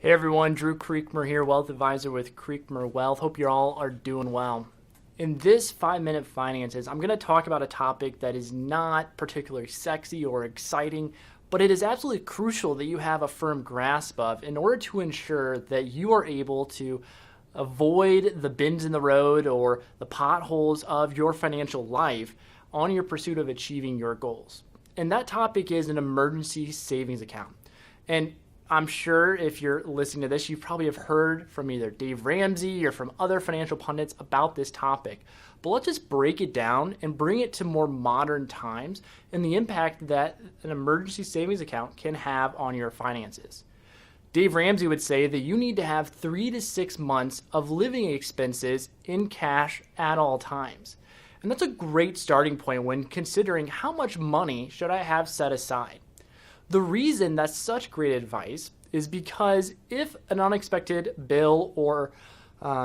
Hey everyone, Drew Creekmer here, Wealth Advisor with Creekmer Wealth. Hope you all are doing well. In this 5-minute finances, I'm going to talk about a topic that is not particularly sexy or exciting, but it is absolutely crucial that you have a firm grasp of in order to ensure that you are able to avoid the bends in the road or the potholes of your financial life on your pursuit of achieving your goals. And that topic is an emergency savings account. And I'm sure if you're listening to this, you probably have heard from either Dave Ramsey or from other financial pundits about this topic. But let's just break it down and bring it to more modern times and the impact that an emergency savings account can have on your finances. Dave Ramsey would say that you need to have 3 to 6 months of living expenses in cash at all times. And that's a great starting point when considering how much money should I have set aside. The reason that's such great advice is because if an unexpected bill or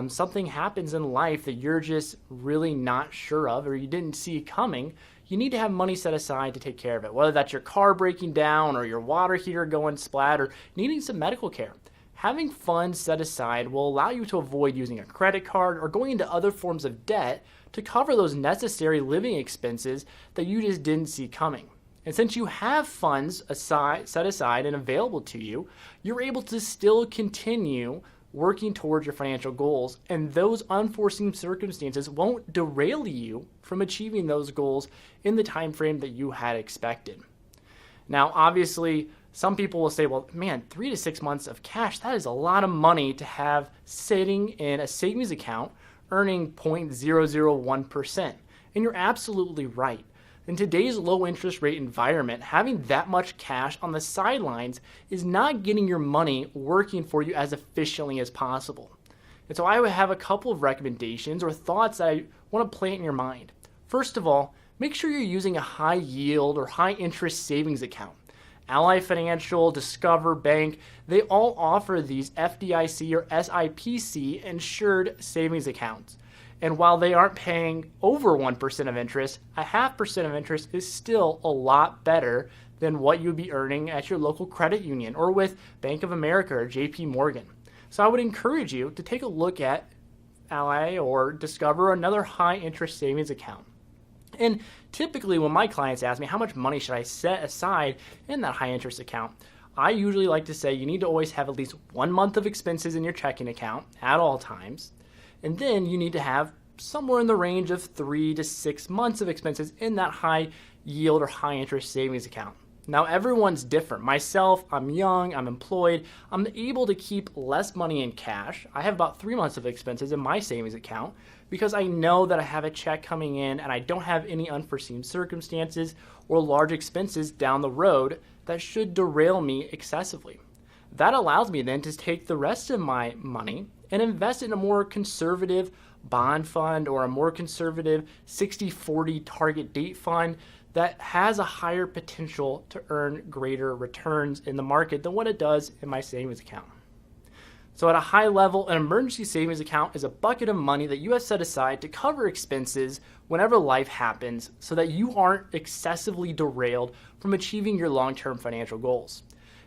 something happens in life that you're just really not sure of or you didn't see coming, you need to have money set aside to take care of it, whether that's your car breaking down or your water heater going splat or needing some medical care. Having funds set aside will allow you to avoid using a credit card or going into other forms of debt to cover those necessary living expenses that you just didn't see coming. And since you have funds set aside and available to you, you're able to still continue working towards your financial goals, and those unforeseen circumstances won't derail you from achieving those goals in the time frame that you had expected. Now, obviously, some people will say, well, man, 3 to 6 months of cash, that is a lot of money to have sitting in a savings account earning 0.001%. And you're absolutely right. In today's low interest rate environment, having that much cash on the sidelines is not getting your money working for you as efficiently as possible. And so I would have a couple of recommendations or thoughts that I want to plant in your mind. First of all, make sure you're using a high yield or high interest savings account. Ally Financial, Discover Bank, they all offer these FDIC or SIPC insured savings accounts. And while they aren't paying over 1% of interest, 0.5% of interest is still a lot better than what you'd be earning at your local credit union or with Bank of America or JP Morgan. So I would encourage you to take a look at Ally or Discover another high interest savings account. And typically when my clients ask me how much money should I set aside in that high interest account, I usually like to say you need to always have at least 1 month of expenses in your checking account at all times. And then you need to have somewhere in the range of 3 to 6 months of expenses in that high yield or high interest savings account. Now, everyone's different. Myself, I'm young, I'm employed, I'm able to keep less money in cash. I have about 3 months of expenses in my savings account because I know that I have a check coming in and I don't have any unforeseen circumstances or large expenses down the road that should derail me excessively. That allows me then to take the rest of my money and invest in a more conservative bond fund or a more conservative 60-40 target date fund that has a higher potential to earn greater returns in the market than what it does in my savings account. So at a high level, an emergency savings account is a bucket of money that you have set aside to cover expenses whenever life happens so that you aren't excessively derailed from achieving your long-term financial goals.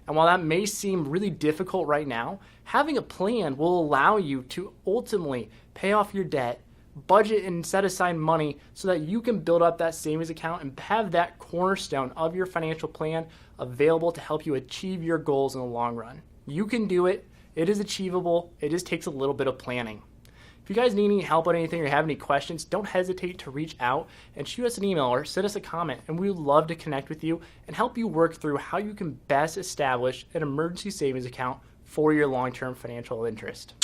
And while that may seem really difficult right now, having a plan will allow you to ultimately pay off your debt, budget and set aside money so that you can build up that savings account and have that cornerstone of your financial plan available to help you achieve your goals in the long run. You can do it. It is achievable. It just takes a little bit of planning. If you guys need any help on anything or have any questions, don't hesitate to reach out and shoot us an email or send us a comment, and we would love to connect with you and help you work through how you can best establish an emergency savings account for your long-term financial interest.